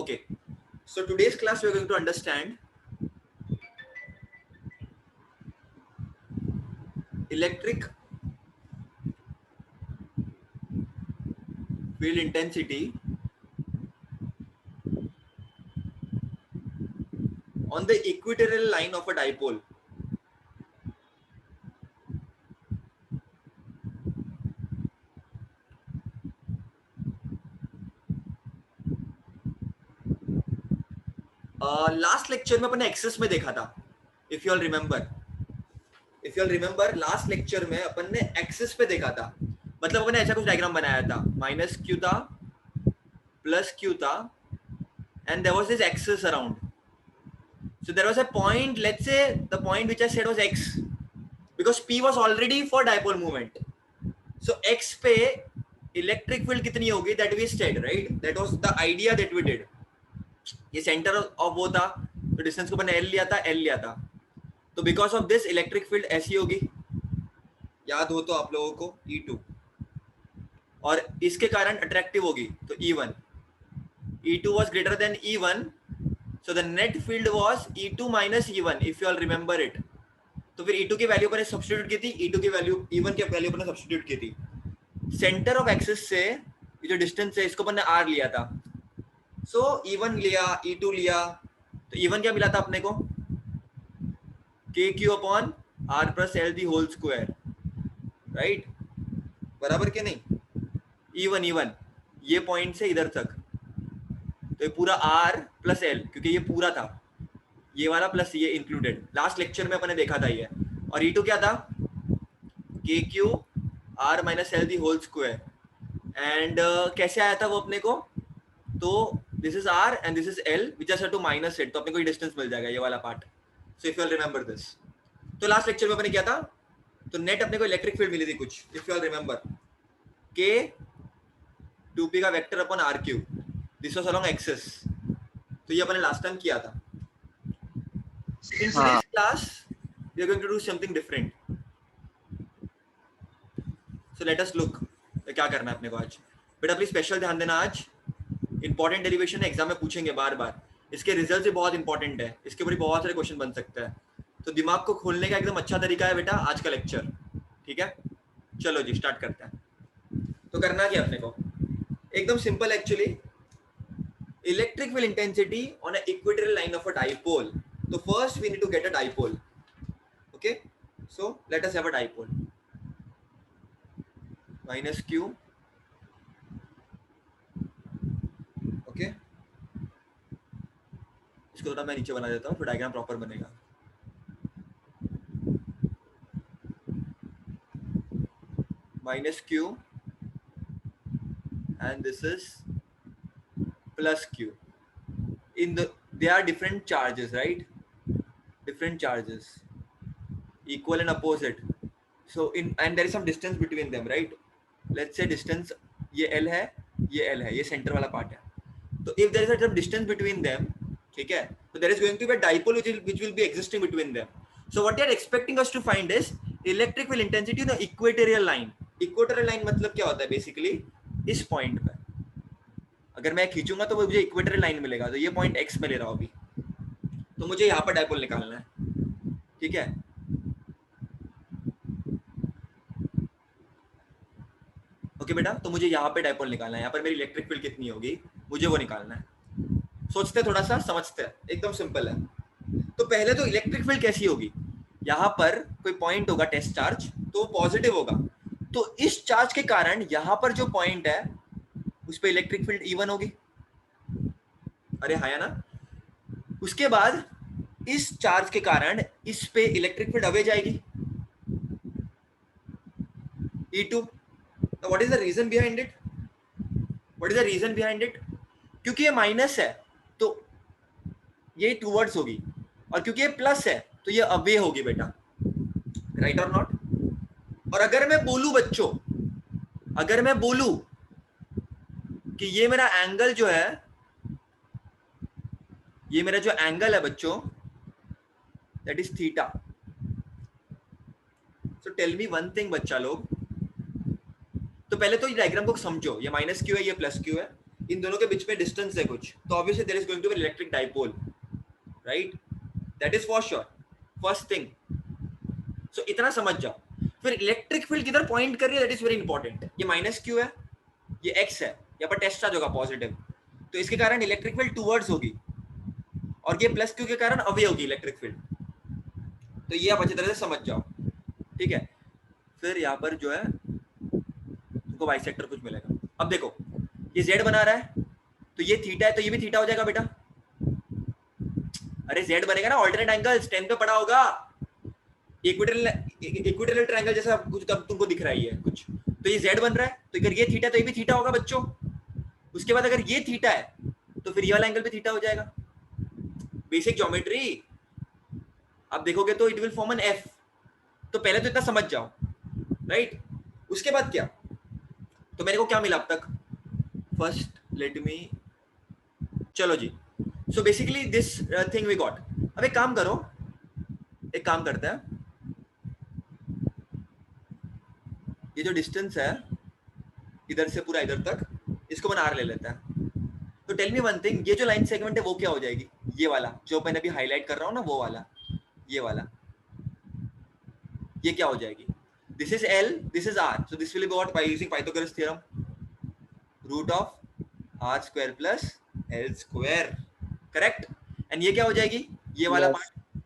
Okay, so today's class we are going to understand electric field intensity on the equatorial line of a dipole. Last lecture में अपने access में देखा था, if you all remember last lecture में अपन ने access पे देखा था, मतलब अपन ने ऐसा कुछ डायग्राम बनाया था, माइनस क्यू था, प्लस क्यू था, and there was this axis around. So there was a point, let's say the point which I said was x, because p was already for dipole moment. So x पे electric field कितनी होगी, that we said, right? That was the idea that we did. ये centre of वो था, तो distance को मैंने L लिया था, तो because of this electric field ऐसी होगी, याद हो तो आप लोगों को E2, और इसके कारण अट्रैक्टिव होगी तो E1. E2 was greater than E1, so the net field was E2 minus E1 if you all remember it. तो फिर E2 की वैल्यू पर सब्स्टिट्यूट की थी, E2 की वैल्यू E1 की वैल्यू पर सब्स्टिट्यूट की थी. सेंटर ऑफ एक्सिस से ये जो डिस्टेंस है इसको अपन ने R लिया था, सो E1 लिया, E2 लिया, तो E1 क्या मिला था अपने को, KQ upon R plus L the whole square, right? बराबर के नहीं? E1 ये पॉइंट से इधर तक, तो ये पूरा R प्लस L, क्योंकि ये पूरा था, ये वाला प्लस ये इंक्लूडेड, लास्ट लेक्चर में अपन ने देखा था ये. और E2 क्या था, KQ R minus L the whole square. And कैसे आया था वो अपने को, तो this is R and this is L which are to minus it, तो अपने को ये डिस्टेंस मिल जाएगा, ये वाला part. So if you all remember this, तो लास्ट लेक्चर में अपने क्या था, तो नेट अपने को इलेक्ट्रिक फील्ड मिली थी कुछ, if you all remember, K 2p का vector upon R cube, this was along axis. तो ये अपने लास्ट टाइम किया था. In today's class we are going to do something different. So let us look क्या करना है अपने को आज. बेटा प्लीज स्पेशल ध्यान देना, आज इंपॉर्टेंट डेरिवेशन है, एग्जाम में पूछेंगे बार बार, इसके रिजल्ट से बहुत इंपॉर्टेंट है, इसके ऊपर बहुत सारे क्वेश्चन बन सकते हैं, तो दिमाग को खोलने का एकदम अच्छा तरीका है बेटा आज का लेक्चर. ठीक है, चलो जी स्टार्ट करते हैं. तो करना क्या अपने को, एकदम simple actually, electric field intensity on a equatorial line of a dipole. So first we need to get a dipole. Okay, so let us have a dipole. Minus q. Okay, इसको थोड़ा मैं नीचे बना देता हूँ, फिर डायग्राम प्रॉपर बनेगा. Minus q and this is plus q. They are different charges, right? Different charges, equal and opposite. So and there is some distance between them, right? Let's say distance ये L है, ये L है, ये centre वाला part है. तो if there is some distance between them, ठीक है, so there is going to be a dipole which will be existing between them. So what they are expecting us to find is electric field intensity on the equatorial line. Equatorial line मतलब क्या होता है basically, इस point पे अगर मैं खींचूंगा तो मुझे इक्वेटोरियल लाइन मिलेगा, तो ये पॉइंट x में ले रहा हूं अभी, तो मुझे यहाँ पर डाइपोल निकालना है. ठीक है, ओके बेटा, तो मुझे यहाँ पे डाइपोल निकालना है, यहाँ पर मेरी इलेक्ट्रिक फील्ड कितनी होगी मुझे वो निकालना है. सोचते थोड़ा सा, समझते हैं, एकदम सिंपल है. तो पहले तो इलेक्ट्रिक फील्ड कैसी होगी, यहाँ पर कोई पॉइंट होगा टेस्ट चार्ज, तो पॉजिटिव होगा, तो इस चार्ज के कारण यहाँ पर जो पॉइंट है उस पर इलेक्ट्रिक फील्ड E1 होगी. अरे हाँ या ना. उसके बाद इस चार्ज के कारण इस पे इलेक्ट्रिक फील्ड अवे जाएगी, E2. Now what is the reason behind it? What is the reason behind it? क्योंकि ये माइनस है तो ये टूवर्ड्स होगी, और क्योंकि ये प्लस है तो ये अवे होगी बेटा, राइट और नॉट? और अगर मैं बोलूं बच्चों, अगर मैं बोलूं कि ये मेरा एंगल जो है, ये मेरा जो एंगल है बच्चों, that is theta. So tell me one thing बच्चा लोग, तो पहले तो ये डायग्राम को समझो, ये माइनस क्यू है, ये प्लस क्यू है, इन दोनों के बीच में डिस्टेंस है कुछ, तो obviously there is going to be electric dipole, right? That is for sure, first thing. So इतना समझ जाओ। फिर इलेक्ट्रिक फील्ड किधर पॉइंट कर रही है, दैट इज वेरी इंपॉर्टेंट। ये माइनस क्यू है, ये एक्स है, यहाँ पर टेस्ट चार्ज होगा पॉजिटिव, तो इसके कारण इलेक्ट्रिक फील्ड टूवर्ड्स होगी, और ये प्लस क्यू के कारण अवे होगी इलेक्ट्रिक फील्ड। तो ये आप अच्छी तरह से समझ जाओ, ठीक है? फिर यहाँ पर जो है तुमको बाइसेक्टर कुछ मिलेगा। अब देखो ये जेड बना रहा है, तो ये थीटा है, तो ये भी थीटा हो जाएगा बेटा। अरे जेड बनेगा ना ऑल्टरनेट एंगल, 10 पे पढ़ा होगा, इक्विटोरियल ट्रायंगल जैसा कुछ तब तुमको दिख रहा है कुछ, तो ये जेड बन रहा है, तो अगर ये थीटा तो ये भी थीटा होगा बच्चों। उसके बाद अगर ये थीटा है तो फिर ये वाला एंगल भी थीटा हो जाएगा। बेसिक ज्योमेट्री आप देखोगे तो it will form an F. तो पहले तो इतना समझ जाओ, राइट? उसके बाद क्या, तो मेरे को क्या मिला अब तक? फर्स्ट लेट मी, चलो जी, so basically this thing we got. अब एक काम करो, एक काम करते हैं, ये जो डिस्टेंस है इधर से पूरा इधर तक, इसको मैं आर ले लेता है। तो टेल मी वन थिंग, ये जो लाइन सेगमेंट है वो क्या हो जाएगी? ये वाला जो मैंने अभी हाईलाइट कर रहा हूँ ना, वो वाला, ये वाला, ये क्या हो जाएगी? This is L, this is R, so this will be what, by using Pythagoras theorem, root of R square plus L square, correct? And ये क्या हो जाएगी? ये वाला Yes. पार्ट,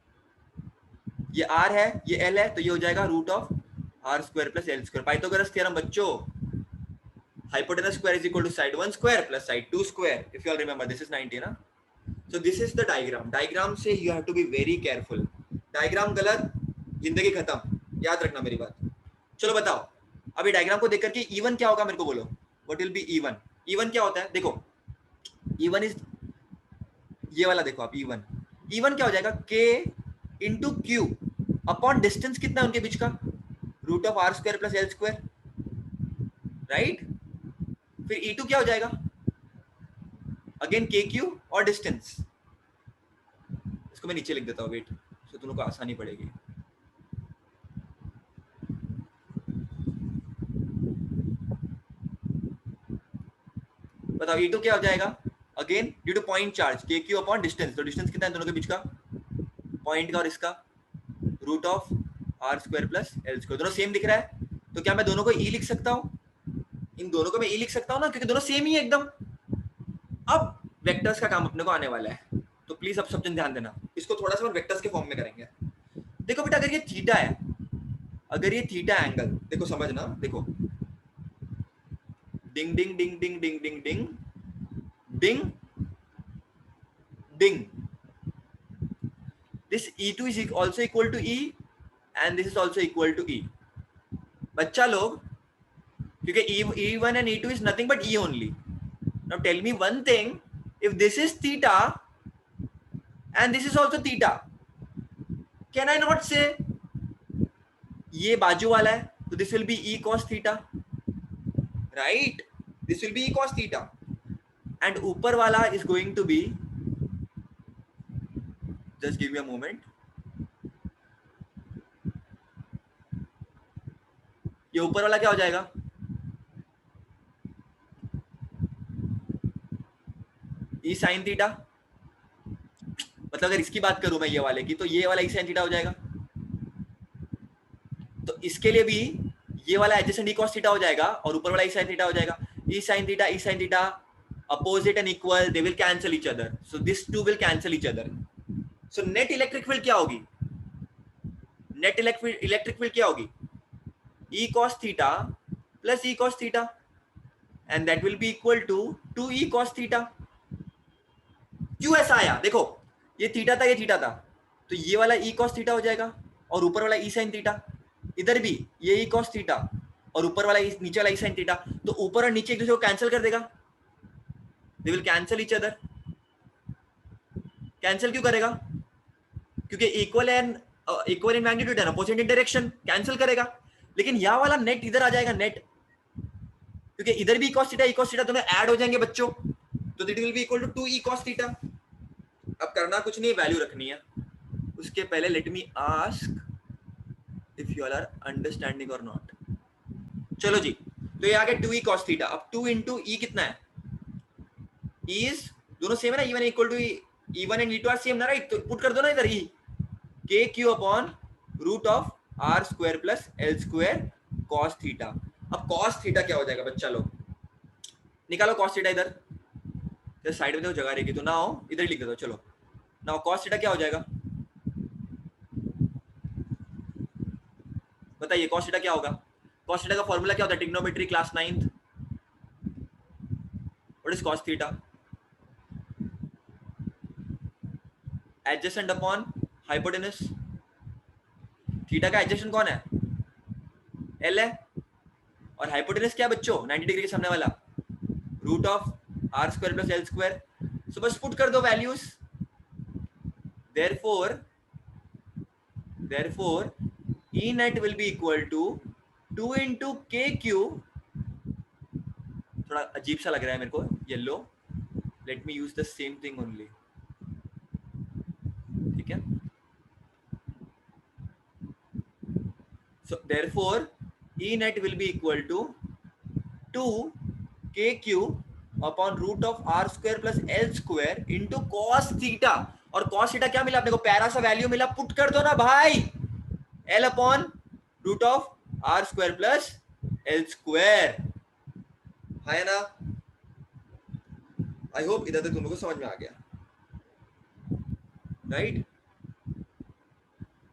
ये आर है, ये एल है, तो ये हो जाएगा root of R square plus L square. Pythagoras theorem बच्चों, hypotenuse square is equal to side 1 square plus side 2 square, if you all remember, this is 90 ना? So this is the diagram. Diagram से you have to be very careful. Diagram गलत, जिंदगी खत्म, याद रखना मेरी बात। चलो बताओ, अभी डायग्राम को देख करके E1 क्या होगा मेरे को बोलो, what will be E1? E1 क्या होता है? देखो E1 इज ये वाला, देखो आप E1, E1 क्या हो जाएगा? K into Q upon distance कितना है उनके बीच का, root of R square plus L square, right? फिर E2 क्या हो जाएगा? अगेन के क्यू और डिस्टेंस। इसको मैं नीचे लिख देता हूँ, वेट, तो तुम लोग को आसानी पड़ेगी। बताओ E2 क्या हो जाएगा? Again due two point charge के क्यू अपॉन डिस्टेंस, तो डिस्टेंस कितना है दोनों के बीच का, पॉइंट का और इसका, root of R square plus L square. दोनों सेम दिख रहा है, तो क्या मैं दोनों को ई लिख सकता हूँ? इन दोनों को मैं ई लिख सकता हूँ ना, क्योंकि दोनों सेम ही है एकदम। अब वेक्टर्स का काम अपने को आने वाला है, तो प्लीज अब सब जन ध्यान देना, इसको थोड़ा सा वेक्टर्स के फॉर्म में करेंगे। देखो बेटा, अगर ये थीटा है, अगर ये थीटा एंगल, देखो समझना, देखो डिंग डिंग डिंग डिंग डिंग डिंग डिंग डिंग डिंग, this E2 is also equal to E and this is also equal to E। बच्चा लोग, क्योंकि E1 and E2 is nothing but E only। Now tell me one thing, if this is theta and this is also theta, can I not say ये बाजू वाला है, तो this will be E cos theta, right? This will be E cos theta, and ऊपर वाला is going to be, just give me a moment, ये ऊपर वाला क्या हो जाएगा? E sin थीटा, मतलब अगर इसकी बात करूं मैं ये वाले की, तो ये वाला E sin थीटा हो जाएगा। तो इसके लिए भी ये वाला एडजेसेंट E cos थीटा हो जाएगा और ऊपर वाला E sin थीटा हो जाएगा। E sin theta opposite and equal, they will cancel each other, so this two will cancel each other, so net electric field क्या होगी? net electric field क्या होगी? E cos theta plus E cos theta, and that will be equal to 2E cos theta। क्यों ऐसा आया? देखो ये theta था, ये थीटा था, तो ये वाला E cos थीटा हो जाएगा और ऊपर वाला E sin थीटा, इधर भी ये E cos थीटा और ऊपर वाला नीचे वाला E sin थीटा, तो ऊपर और नीचे एक दूसरे को कैंसिल कर देगा, they will cancel each other. Cancel क्यों करेगा? क्योंकि इक्वल इन मैग्नीट्यूड है, अपोजिट इन डायरेक्शन, कैंसिल करेगा। लेकिन यह वाला नेट इधर आ जाएगा, नेट, क्योंकि इधर भी cos थीटा दोनों ऐड हो जाएंगे बच्चों, तो it will be equal to 2E cos theta. अब करना कुछ नहीं, वैल्यू रखनी है। उसके पहले let me ask if you are understanding और नॉट। चलो जी, तो ये आ गया 2E cos थीटा। अब 2 इंटू ई कितना है? इज दोनों सेम है ना, E1 equal to E1 and E2 are same ना, राइट? तो पुट कर दो ना इधर E के Q upon root of R square plus L square cos theta. अब कॉस थीटा क्या हो जाएगा बच्चा लोग? निकालो कॉस थीटा इधर, तो साइड में देखो जगह रहेगी तो ना हो, इधर ही लिख देता हूं। चलो ना, कॉस थीटा क्या हो जाएगा बताइए? कॉस थीटा क्या होगा? कॉस थीटा का फॉर्मूला क्या होता है? Trigonometry class 9th। What is cos theta? Adjacent upon hypotenuse. Theta का एडजेसेंट कौन है? एल है। और हाइपोटेनस क्या बच्चों? 90 डिग्री के सामने वाला, root of R square plus L square. So बस पुट कर दो values. therefore E net will be equal to 2 into k q। थोड़ा अजीब सा लग रहा है मेरे को yellow, let me use the same thing only, ठीक है? So therefore E net will be equal to 2 k q upon root of r square plus l square into cos theta। और cos theta क्या मिला अपने को? Para सा value मिला, put कर दो ना भाई, l upon root of R square plus L square, है ना? आई होप इधर तक तुम लोग को समझ में आ गया, राइट?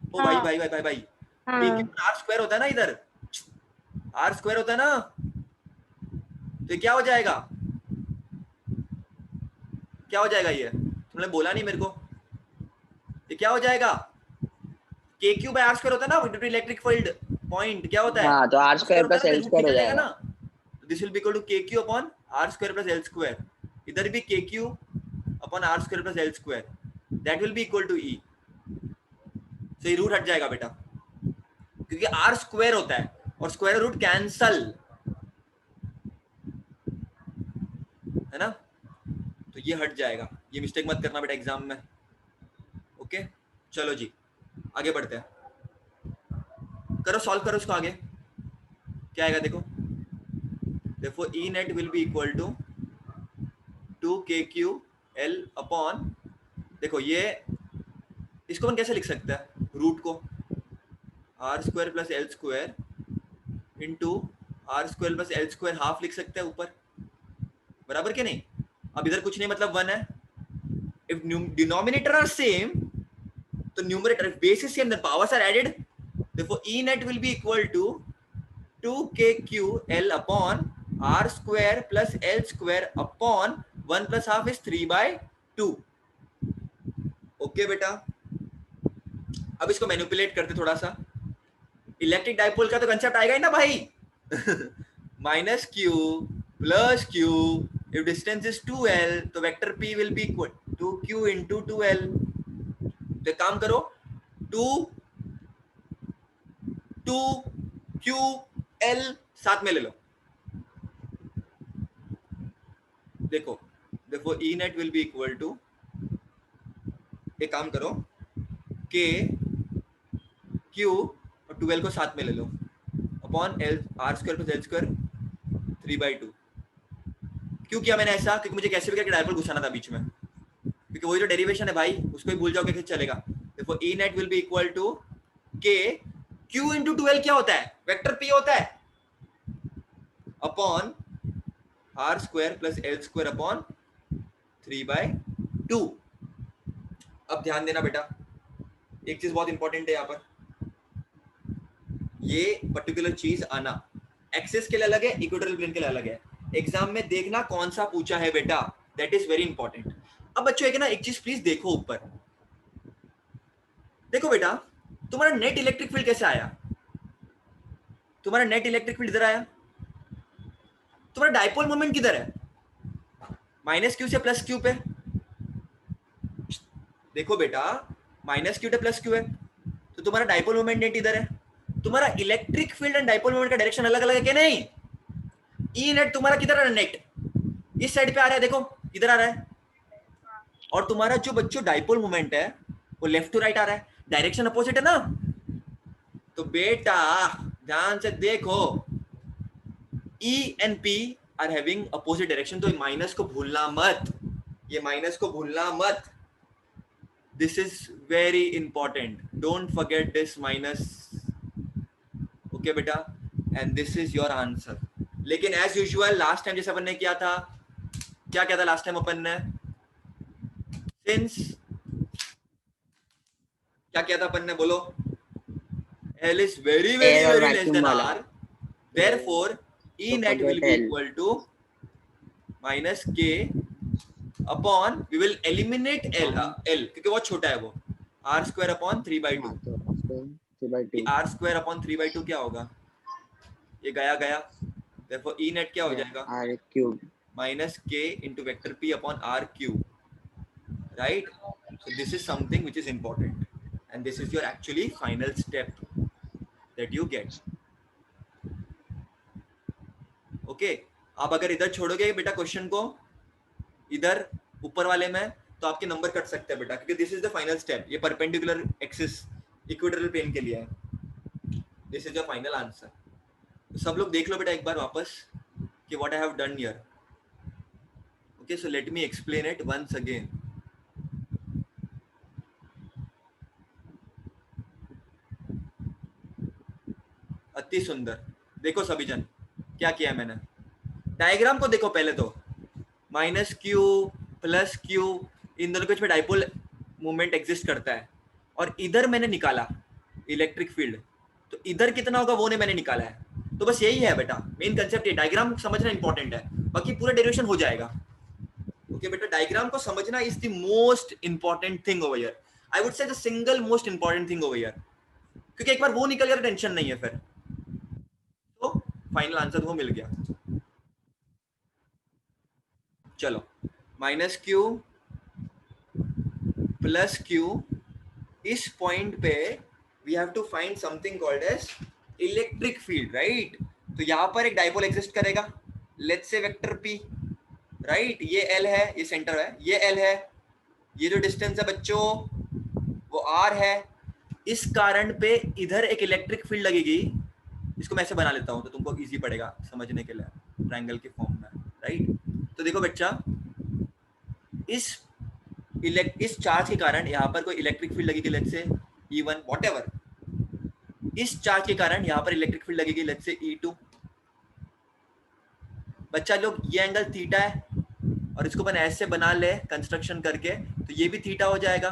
ओ भाई भाई भाई भाई भाई, ठीक आर स्क्वायर होता है ना इधर, आर स्क्वायर होता है ना, तो क्या हो जाएगा? क्या हो जाएगा? ये तुमने बोला नहीं मेरे को, ये क्या हो जाएगा? K Q by are square होता है ना, due to electric field point क्या होता है? हाँ, तो आर स्क्वायर प्लस होता है एल ना, रूट स्क्वायर हो निकल जाएगा जाएगा। ना, this will be equal to k Q upon are square plus L square. इधर भी k Q upon are square plus L square, that will be equal to E. So ये root हट जाएगा बेटा, क्योंकि आर स्क्वायर होता है और स्क्वायर रूट कैंसल, है ना? तो ये हट जाएगा, ये मिस्टेक मत करना बेटा एग्जाम में, ओके? चलो जी आगे बढ़ते हैं, करो सॉल्व करो उसको आगे, क्या आएगा देखो। Therefore E net will be equal to 2kql upon, देखो ये इसको अपन कैसे लिख सकते हैं? रूट को R square plus L square into R square plus L square half लिख सकते हैं ऊपर, बराबर के नहीं? अब इधर कुछ नहीं मतलब 1 है, इफ डिनोमिनेटर आर सेम तो numerator, if base is same then powers are added, therefore E net will be equal to 2kql upon r square plus l square upon 1 plus half is 3/2। Okay बेटा, अब इसको manipulate करते थोड़ा सा, electric dipole का तो concept आएगा ही ना भाई। Minus Q plus Q, if distance is 2l तो vector p will be equal to q into 2l। तो काम करो, 2ql साथ में ले लो, देखो देखो E net will be equal to, एक काम करो, k q और 12 को साथ में ले लो upon L R square plus L square 3/2। क्यों किया मैंने ऐसा? क्योंकि मुझे कैसे भी करके डायपोल घुसाना था बीच में, क्योंकि वही जो डेरिवेशन है भाई उसको ही भूल जाओगे कि चलेगा। देखो E net will be equal to k q into 2l क्या होता है? वेक्टर p होता है, upon are square plus L square upon 3/2। अब ध्यान देना बेटा, एक चीज बहुत इंपॉर्टेंट है यहाँ पर, ये पर्टिकुलर चीज आना एक्सिस के लिए अलग है, इक्वेटोरियल प्लेन के लिए अलग है। एग्जाम में देखना कौन सा पूछा है बेटा, दैट इज वेरी इंपॉर्टेंट। अब बच्चों एक ना एक चीज प्लीज देखो ऊपर, देखो बेटा तुम्हारा नेट इलेक्ट्रिक फील्ड कैसे आया? तुम्हारा नेट इलेक्ट्रिक फील्ड इधर आया, तुम्हारा डाइपोल मोमेंट किधर है? माइनस क्यू से प्लस क्यू पे, देखो बेटा माइनस क्यू से प्लस क्यू है, तो तुम्हारा डाइपोल मोमेंट नेट इधर है। तुम्हारा electric field and dipole moment का डायरेक्शन अलग अलग है क्या? नहीं, ई नेट तुम्हारा किधर आ रहा है? नेट इस साइड पे आ रहा है, देखो इधर आ रहा है, और तुम्हारा जो बच्चों डाइपोल मोमेंट है वो लेफ्ट टू राइट आ रहा है, डायरेक्शन अपोजिट है ना। तो बेटा ध्यान से देखो, E and P are having opposite direction, तो माइनस को भूलना मत, ये माइनस को भूलना मत, this is very important, don't forget this minus, okay बेटा, and this is your answer. लेकिन एज यूजुअल लास्ट टाइम जैसे अपन ने किया था, क्या किया था लास्ट टाइम अपन ने, सिंस क्या किया था अपन ने, बोलो, L is very very air और very less वैक्यूम than वाला, R, therefore E तो net will forget be L. equal to minus K upon, we will eliminate L, L क्योंकि बहुत छोटा है वो, R square upon 3/2, हाँ तो 3/2 R square upon 3/2 क्या होगा, ये गया गया, therefore E net क्या हो जाएगा, R³ minus K into vector P upon R cube, right? So this is something which is important, and this is your actually final step that you get. Okay, आप अगर इधर छोड़ोगे बेटा question को इधर ऊपर वाले में, तो आपके नंबर कट सकते हैं बेटा, क्योंकि this is the final step, ये परपेंडिकुलर एक्सिस इक्वेटोरियल प्लेन के लिए है, this is the final answer. तो सब लोग देख लो बेटा एक बार वापस कि what I have done here, okay, so let me explain it once again. अति सुंदर, देखो सभी जन क्या किया मैंने, डायग्राम को देखो पहले तो, माइनस क्यू प्लस क्यू, इन दोनों के बीच में डाइपोल मूवमेंट एग्जिस्ट करता है, और इधर मैंने निकाला इलेक्ट्रिक फील्ड, तो इधर कितना होगा वो ने मैंने निकाला है। तो बस यही है बेटा, मेन कंसेप्ट ये, डायग्राम समझना इंपॉर्टेंट है, बाकी पूरा डेरिवेशन हो जाएगा। ओके बेटा, डायग्राम को समझना is the most important thing over here, I would say the single most important thing over here, क्योंकि एक बार वो निकल गया तो टेंशन नहीं है फिर, तो फाइनल आंसर वो मिल गया। चलो, माइनस क्यू प्लस क्यू, इस पॉइंट पे we have to find something called as electric field, right? तो यहां पर एक डाइपोल एग्जिस्ट करेगा, let's say vector P, right? ये एल है, ये सेंटर है, ये एल है, ये जो डिस्टेंस है बच्चों वो आर है, इस कारण पे इधर एक इलेक्ट्रिक फील्ड लगेगी, इसको मैं ऐसे बना लेता हूं तो तुमको इजी पड़ेगा समझने के लिए, ट्रायंगल के फॉर्म में, राइट? तो देखो बच्चा, इस चार्ज के कारण यहाँ पर कोई इलेक्ट्रिक फील्ड लगेगी, लेट्स से E1 व्हाटएवर, इस चार्ज के कारण यहाँ पर इलेक्ट्रिक फील्ड लगेगी, लेट्स से E2। बच्चा लोग, ये एंगल थीटा है और इसको अपन ऐसे बना ले कंस्ट्रक्शन करके, तो ये भी थीटा हो जाएगा,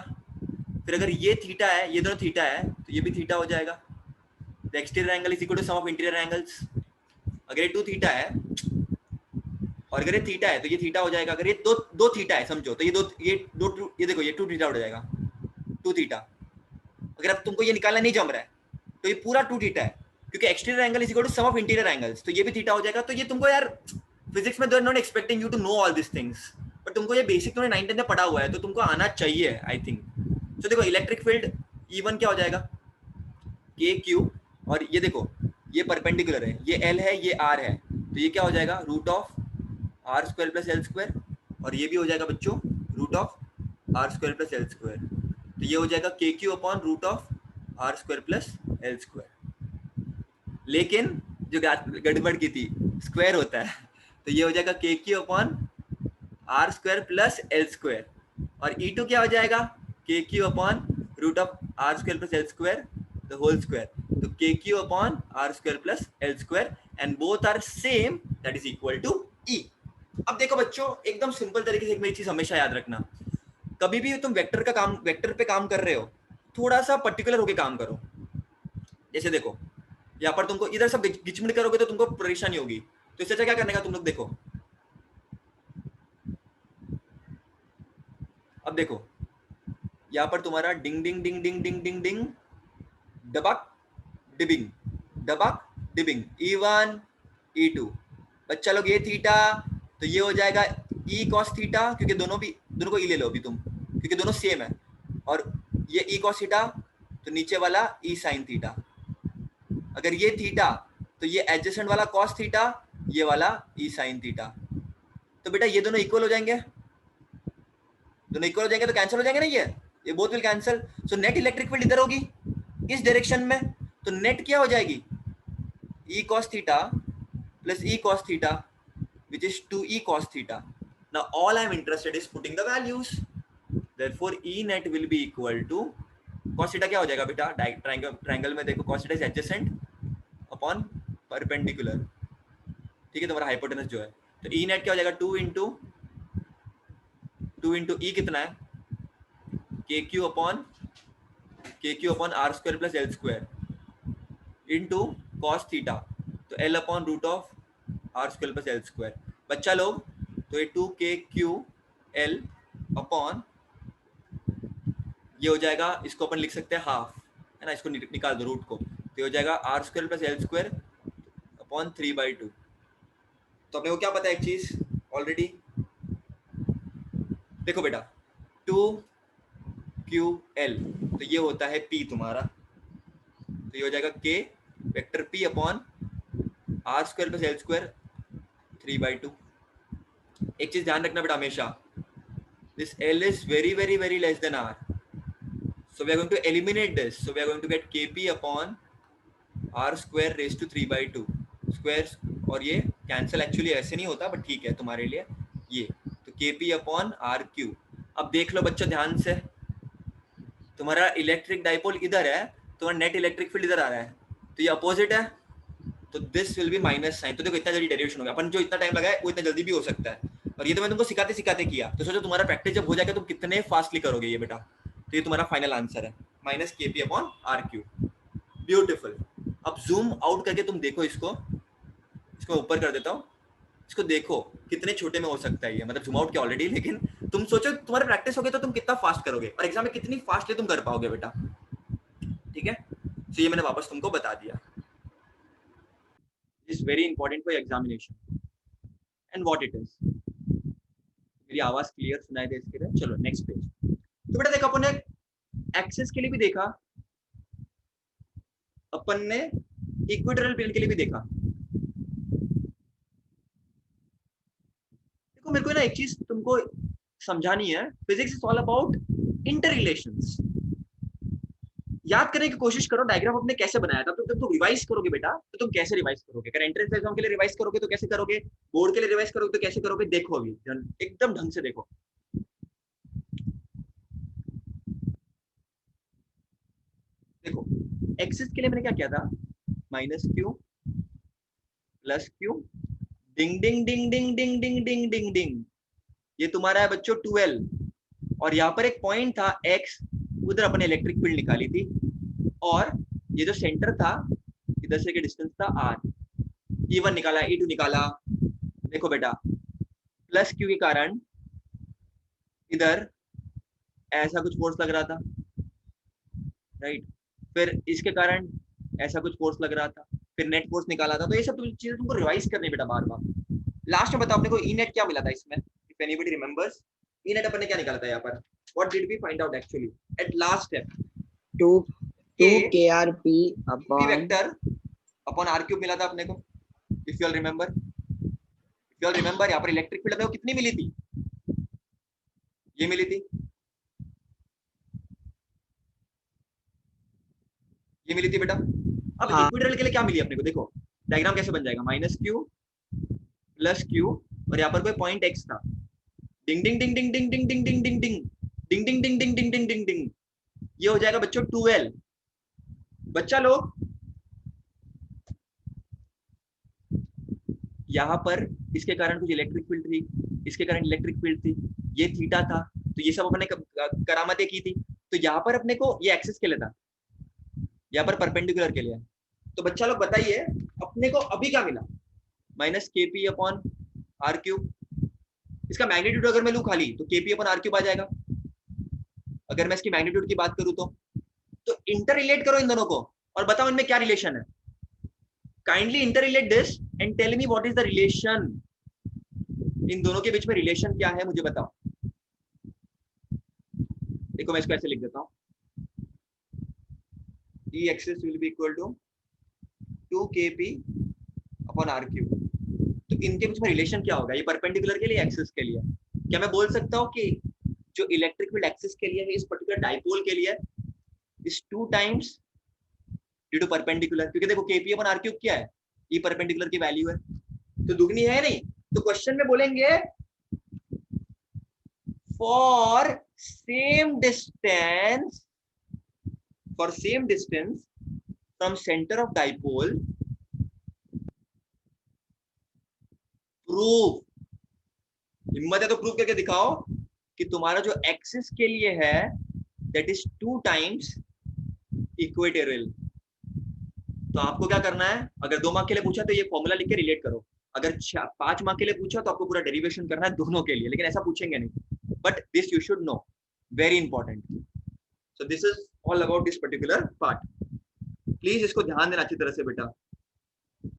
फिर अगर ये थीटा है, ये दोनों थीटा है, तो ये भी थीटा हो जाएगा, the exterior angle is equal to sum of interior angles. अगर ये 2 थीटा है और अगर ये थीटा है तो ये थीटा हो जाएगा, अगर ये दो थीटा है समझो, तो ये देखो ये 2 थीटा हो जाएगा, 2 थीटा। अगर अब तुमको ये निकालना नहीं जम रहा है तो ये पूरा 2 थीटा है, क्योंकि exterior angle is equal to sum of interior angles, तो ये भी थीटा हो जाएगा। तो ये तुमको यार फिजिक्स में, they are not expecting you to know all this things, but तुमको ये बेसिक तुमने 9th में पढ़ा हुआ है, तो तुमको आना चाहिए आई थिंक। तो देखो इलेक्ट्रिक फील्ड E1 क्या हो जाएगा, के क्यू, और ये देखो ये परपेंडिकुलर है, ये एल है, ये आर है, तो ये क्या हो जाएगा, root of R square plus L square, और ये भी हो जाएगा बच्चों root of R square plus L square, तो ये हो जाएगा K Q upon root of R square plus L square. लेकिन जो गड़बड़ की थी, स्क्वायर होता है, तो ये हो जाएगा K Q upon are square plus L square, और E2 क्या हो जाएगा, K Q upon root of R square plus L square the whole square, तो K Q upon are square plus L square, and both are same, that is equal to E। अब देखो बच्चों, एकदम simple तरीके से एक मेरी चीज हमेशा याद रखना, कभी भी तुम वेक्टर पे काम कर रहे हो, थोड़ा सा पर्टिकुलर होके काम करो। जैसे देखो यहाँ पर तुमको इधर सब गिचमिड़ करोगे तो तुमको परेशानी होगी, तो इससे अच्छा क्या करने का, तुम लोग देखो, अब देखो यहाँ पर तुम्हारा डिंग डिंग डिंग डिंग डिंग डिंग डिंग, डबक डिबिंग, डबक डिबिंग, E1 E2। बच्चा लोग ये थीटा, तो ये हो जाएगा E cos थीटा, क्योंकि दोनों को E ले लो अभी तुम, क्योंकि दोनों सेम है, और ये E cos थीटा, तो नीचे वाला E sin थीटा। अगर ये थीटा, तो ये एडजेसेंट वाला cos थीटा, ये वाला E sin थीटा। तो बेटा ये दोनों इक्वल हो जाएंगे, दोनों इक्वल हो जाएंगे तो कैंसिल हो जाएंगे ना, ये both will cancel, so net electric field इधर होगी इस डायरेक्शन में, तो नेट क्या हो जाएगी, E cos theta plus E cos theta, which is 2E cos theta. Now all I'm interested is putting the values. Therefore E net will be equal to cos theta क्या हो जाएगा बेटा, triangle में देखो cos theta is adjacent upon perpendicular, ठीक है, तुम्हारा hypotenuse जो है, तो E net क्या हो जाएगा 2 इंटू E कितना है KQ upon R square plus L square into cos theta, तो L upon root of R square plus L square. बच्चा लोग तो ये 2KQL अपॉन ये हो जाएगा, इसको अपन लिख सकते हैं हाफ, है ना, इसको निकाल दो रूट को, तो ये हो जाएगा R square plus L square upon 3/2। तो अपने को क्या पता है एक चीज ऑलरेडी, देखो बेटा 2QL तो ये होता है P तुम्हारा, तो ये हो जाएगा K vector P upon R square plus L square 3/2। एक चीज ध्यान रखना बेटा हमेशा, this L is very less than R, so we are going to eliminate this, so we are going to get KP upon R square raised to 3/2 square, और ये cancel actually ऐसे नहीं होता बट ठीक है तुम्हारे लिए ये, तो KP अपॉन RQ। अब देख लो बच्चों ध्यान से, तुम्हारा इलेक्ट्रिक डाइपोल इधर है, तुम्हारा नेट इलेक्ट्रिक फील्ड इधर आ रहा है, तो ये अपोजिट है, तो this will be minus sign. तो देखो इतना जल्दी डेरिवेशन हो गया, अपन जो इतना टाइम लगा है वो इतना जल्दी भी हो सकता है, और ये तो मैं तुमको सिखाते सिखाते किया, तो सोचो तुम्हारा प्रैक्टिस जब हो जाएगा तुम कितने फास्टली करोगे ये बेटा। तो ये तुम्हारा फाइनल आंसर है minus KP upon RQ। Beautiful. अब जूम आउट करके तुम देखो इसको ऊपर कर देता हूँ, इसको देखो कितने छोटे में हो सकता है ये, मतलब जूम आउट क्या ऑलरेडी, लेकिन तुम सोचो तुम्हारी प्रैक्टिस होगी तो तुम कितना फास्ट करोगे और एग्जाम में कितनी फास्टली तुम कर पाओगे बेटा, ठीक है। तो ये मैंने वापस तुमको बता दिया, is very important for examination and what it is. मेरी आवाज क्लियर सुनाई दे इसके लिए, चलो नेक्स्ट पेज। तो बेटा देखो अपन ने एक्सिस के लिए भी देखा, अपन ने इक्वेटोरियल प्लेन के लिए भी देखा। देखो मेरे को ना एक चीज तुमको समझानी है, physics is all about inter relations. याद करने की कोशिश करो डायग्राम अपने कैसे बनाया था, तो जब तुम रिवाइज करोगे बेटा तो तुम कैसे रिवाइज करोगे, अगर एंट्रेंस एग्जाम के लिए रिवाइज करोगे तो कैसे करोगे, बोर्ड के लिए रिवाइज करोगे तो कैसे करोगे, देखो अभी एकदम ढंग से देखो। देखो एक्सिस के लिए मैंने क्या किया था, -q +q डिंग डिंग डिंग डिंग डिंग डिंग डिंग डिंग डिंग, ये तुम्हारा है बच्चों 12, और यहाँ पर एक पॉइंट था x, उधर अपने इलेक्ट्रिक फील्ड निकाली थी, और ये जो सेंटर था इधर से के डिस्टेंस था r, E1 निकाला, E2 निकाला। देखो बेटा +q के कारण इधर ऐसा कुछ फोर्स लग रहा था, राइट, फिर इसके कारण ऐसा कुछ फोर्स लग रहा था, फिर नेट फोर्स निकाला था। तो ये सब चीजें तुमको रिवाइज करनी बेटा बार बार। लास्ट में बताओ अपने को ई नेट क्या मिला था इसमें, if anybody remembers, E net अपन ने क्या निकाला था यहाँ पर, what did we find out actually at last step, 2 KRP upon vector upon R cube मिला था अपने को, इफ यू ऑल रिमेंबर। यहाँ पर इलेक्ट्रिक फील्ड अपने को कितनी मिली थी, ये मिली थी, ये मिली थी बेटा। अब इक्वेटोरियल के लिए क्या मिली अपने को, देखो डायग्राम कैसे बन जाएगा, -q +q, और यहाँ पर कोई पॉइंट x था, डिंग डिंग डिंग डिंग डिंग डिंग डिंग डिंग डिंग डिंग डिंग डिंग डिंग डिंग डिंग डिंग डिंग डिंग, ये हो जाएगा बच्चों 12। बच्चा लोग यहाँ पर इसके कारण कुछ इलेक्ट्रिक फील्ड थी, इसके कारण इलेक्ट्रिक फील्ड थी, ये थीटा था, तो ये सब अपने करामतें की थी। तो यहाँ पर अपने को ये एक्सिस के लिए था, यहाँ पर परपेंडिकुलर के लिए। तो बच्चा लोग बताइए अपने को अभी क्या मिला, -KP अपॉन R क्यूब, इसका मैग्नीट्यूड अगर मैं लूं खाली तो KP अपॉन R क्यूब आ जाएगा। अगर मैं इसकी मैग्नीट्यूड की बात करूं तो इंटर रिलेट करो इन दोनों को और बताओ इनमें क्या रिलेशन है। Kindly interrelate this and tell me what is the relation, इन दोनों के बीच में रिलेशन क्या है मुझे बताओ। देखो मैं इसको ऐसे लिख देता हूं, E axis will be equal to 2KP upon R cube. तो इनके बीच में रिलेशन क्या होगा, ये परपेंडिकुलर के लिए एक्सिस के लिए, क्या मैं बोल सकता हूँ कि जो इलेक्ट्रिक फील्ड एक्सिस के लिए है इस पर्टिकुलर डाइपोल के लिए is 2 times due to perpendicular, क्योंकि देखो KP अपॉन R क्यूब क्या है, ये परपेंडिकुलर की वैल्यू है, तो दुगनी है नहीं। तो क्वेश्चन में बोलेंगे for same distance from center of dipole, prove, हिम्मत है तो प्रूव करके दिखाओ कि तुम्हारा जो एक्सिस के लिए है that is 2 times इक्वेटोरियल। तो आपको क्या करना है, अगर 2 मार्क के लिए पूछा तो ये फॉर्मूला लिख के रिलेट करो, अगर 5 मार्क के लिए पूछा तो आपको पूरा डेरिवेशन करना है दोनों के लिए, लेकिन ऐसा पूछेंगे नहीं, but this you should know, very important. So this is all about this particular part, please इसको ध्यान देना अच्छी तरह से बेटा।